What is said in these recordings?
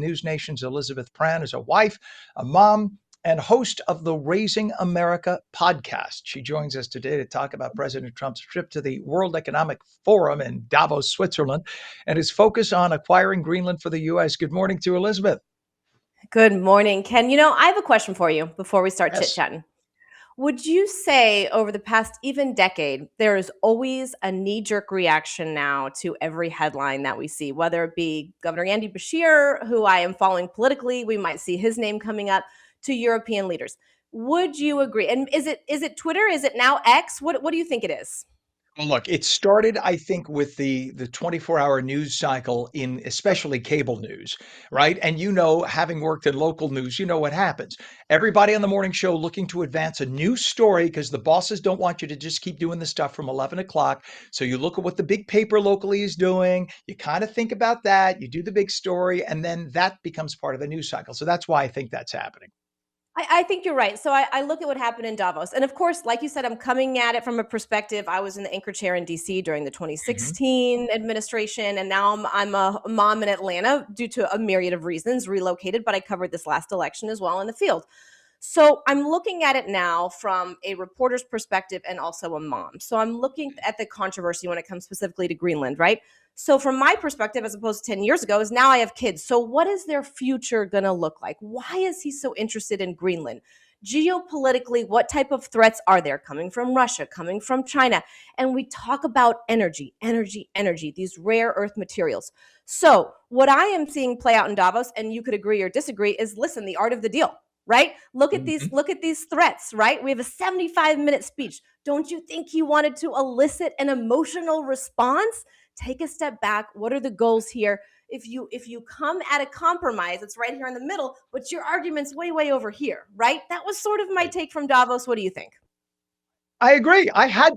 and NewsNation's Elizabeth Prann is a wife, a mom, and host of the Raising America podcast. She joins us today to talk about President Trump's trip to the World Economic Forum in Davos, Switzerland, and his focus on acquiring Greenland for the U.S. Good morning to Elizabeth. Good morning, Ken. I have a question for you before we start Yes. chit-chatting. Would you say over the past even decade, there is always a knee-jerk reaction now to every headline that we see, whether it be Governor Andy Bashir, who I am following politically, we might see his name coming up, to European leaders. Would you agree? And is it Twitter? Is it now X? What do you think it is? Well, look, it started, I think, with the 24-hour news cycle in especially cable news, right? And having worked in local news, you know what happens. Everybody on the morning show looking to advance a new story because the bosses don't want you to just keep doing the stuff from 11 o'clock. So you look at what the big paper locally is doing. You kind of think about that. You do the big story, and then that becomes part of the news cycle. So that's why I think that's happening. I think you're right. So I look at what happened in Davos. And of course, like you said, I'm coming at it from a perspective. I was in the anchor chair in DC during the 2016 administration. And now I'm a mom in Atlanta due to a myriad of reasons, relocated, but I covered this last election as well in the field. So I'm looking at it now from a reporter's perspective and also a mom. So I'm looking at the controversy when it comes specifically to Greenland, right? So from my perspective, as opposed to 10 years ago, is now I have kids. So what is their future going to look like? Why is he so interested in Greenland? Geopolitically, what type of threats are there coming from Russia, coming from China? And we talk about energy, these rare earth materials. So what I am seeing play out in Davos, and you could agree or disagree, is listen, the art of the deal. Right? Look at these threats, right? We have a 75-minute speech. Don't you think he wanted to elicit an emotional response? Take a step back. What are the goals here? If you come at a compromise, it's right here in the middle, but your argument's way over here, right? That was sort of my take from Davos. What do you think? I agree. I had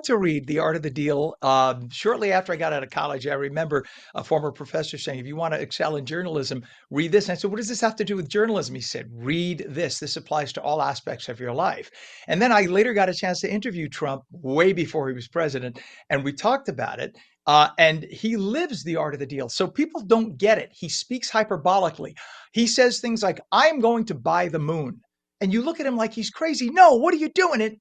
to read The Art of the Deal shortly after I got out of college. I remember a former professor saying, if you want to excel in journalism, read this. And I said, what does this have to do with journalism? He said, read this. This applies to all aspects of your life. And then I later got a chance to interview Trump way before he was president. And we talked about it. And he lives the art of the deal. So people don't get it. He speaks hyperbolically. He says things like, I'm going to buy the moon. And you look at him like he's crazy. No, what are you doing?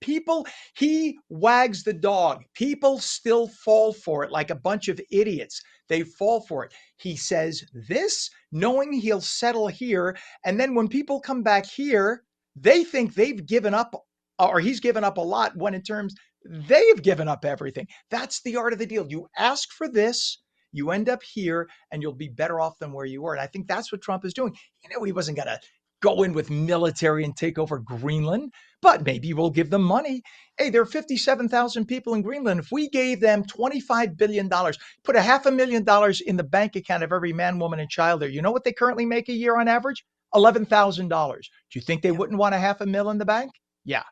He wags the dog. People still fall for it like a bunch of idiots. They fall for it. He says this, knowing he'll settle here. And then when people come back here, they think they've given up, or he's given up a lot, when in terms they've given up everything. That's the art of the deal. You ask for this, you end up here, and you'll be better off than where you were. And I think that's what Trump is doing. He wasn't going to go in with military and take over Greenland, but maybe we'll give them money. Hey, there are 57,000 people in Greenland. If we gave them $25 billion, put $500,000 in the bank account of every man, woman, and child there, you know what they currently make a year on average? $11,000. Do you think they wouldn't want $500,000 in the bank? Yeah.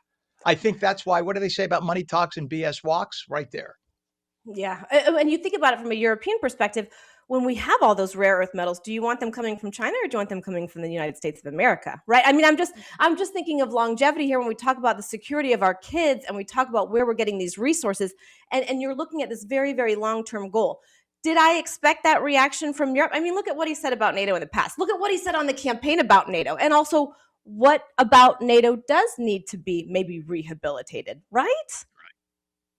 I think that's why, what do they say about money talks and BS walks? Right there. Yeah. And you think about it from a European perspective, when we have all those rare earth metals, do you want them coming from China or do you want them coming from the United States of America? Right. I mean, I'm just thinking of longevity here when we talk about the security of our kids and we talk about where we're getting these resources. And you're looking at this very, very long-term goal. Did I expect that reaction from Europe? I mean, look at what he said about NATO in the past. Look at what he said on the campaign about NATO. And also, what about NATO does need to be maybe rehabilitated, right?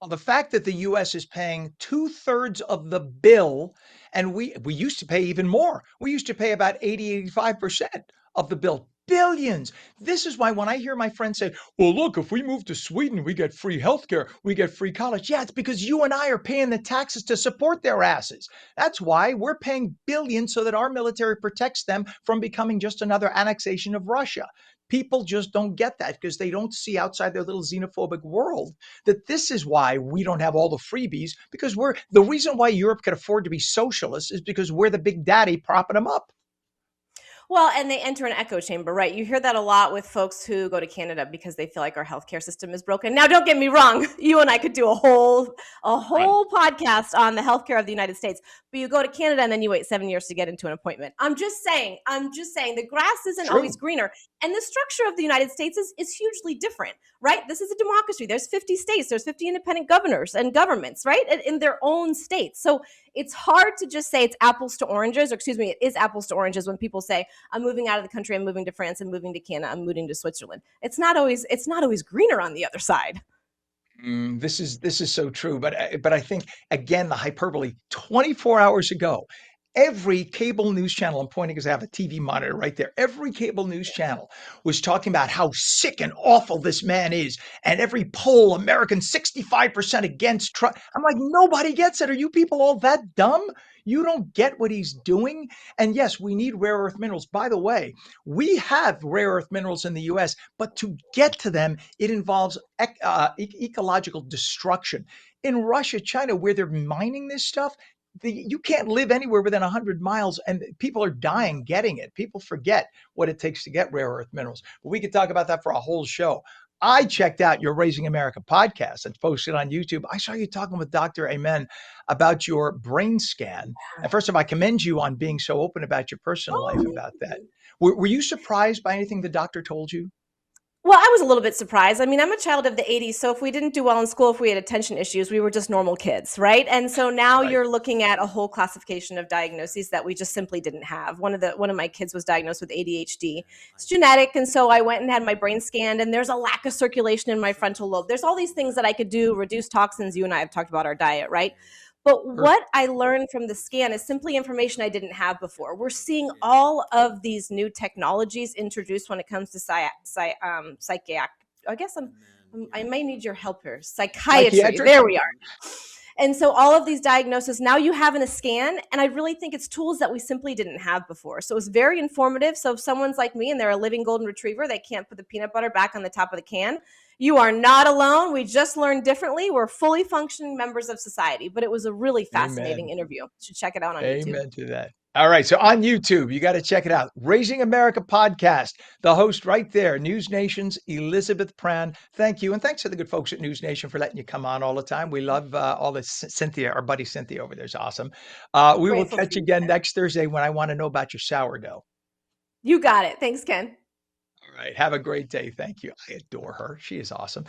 Well, the fact that the U.S. is paying 2/3 of the bill, and we used to pay even more. We used to pay about 85% of the bill. Billions. This is why when I hear my friends say, well, look, if we move to Sweden, we get free healthcare, we get free college. Yeah, it's because you and I are paying the taxes to support their asses. That's why we're paying billions so that our military protects them from becoming just another annexation of Russia. People just don't get that because they don't see outside their little xenophobic world that this is why we don't have all the freebies, because the reason why Europe can afford to be socialist is because we're the big daddy propping them up. Well, and they enter an echo chamber, right? You hear that a lot with folks who go to Canada because they feel like our healthcare system is broken. Now, don't get me wrong. You and I could do a whole podcast on the healthcare of the United States, but you go to Canada and then you wait 7 years to get into an appointment. I'm just saying the grass isn't always greener. And the structure of the United States is hugely different, right? This is a democracy. There's 50 states. There's 50 independent governors and governments, right? In their own states. So it's hard to just say it's apples to oranges, or excuse me, it is apples to oranges when people say, I'm moving out of the country, I'm moving to France, I'm moving to Canada, I'm moving to Switzerland. It's not always greener on the other side. This is so true, but I think again the hyperbole. 24 hours ago, every cable news channel, I'm pointing because I have a TV monitor right there. Every cable news channel was talking about how sick and awful this man is, and every poll, American 65% against Trump. I'm like, nobody gets it. Are you people all that dumb? You don't get what he's doing. And yes, we need rare earth minerals. By the way, we have rare earth minerals in the US, but to get to them, it involves ecological destruction. In Russia, China, where they're mining this stuff, you can't live anywhere within 100 miles, and people are dying getting it. People forget what it takes to get rare earth minerals. But we could talk about that for a whole show. I checked out your Raising America podcast and posted on YouTube. I saw you talking with Dr. Amen about your brain scan. And first of all, I commend you on being so open about your personal life Oh, about that. Were you surprised by anything the doctor told you? well, I was a little bit surprised. I mean, I'm a child of the 80s, so if we didn't do well in school, if we had attention issues, we were just normal kids, right? And so now Right. you're looking at a whole classification of diagnoses that we just simply didn't have. One of my kids was diagnosed with ADHD. It's genetic, and so I went and had my brain scanned, and there's a lack of circulation in my frontal lobe. There's all these things that I could do, reduce toxins. You and I have talked about our diet, right? But what Perfect. I learned from the scan is simply information I didn't have before. We're seeing all of these new technologies introduced when it comes to psychiatric. I guess I may need your help here. Psychiatry. Psychiatric? There we are. And so all of these diagnoses now you have in a scan, and I really think it's tools that we simply didn't have before. So it's very informative. So if someone's like me and they're a living golden retriever, they can't put the peanut butter back on the top of the can. You are not alone. We just learned differently. We're fully functioning members of society. But it was a really fascinating Amen. interview. You should check it out on YouTube. Amen to that. All right. So on YouTube, you got to check it out. Raising America podcast. The host right there, News Nation's Elizabeth Prann. Thank you. And thanks to the good folks at News Nation for letting you come on all the time. We love all the Cynthia, our buddy Cynthia over there is awesome. We will Grateful for catch you you, again Ken. next Thursday when I want to know about your sourdough. You got it. Thanks, Ken. All right. Have a great day. Thank you. I adore her. She is awesome.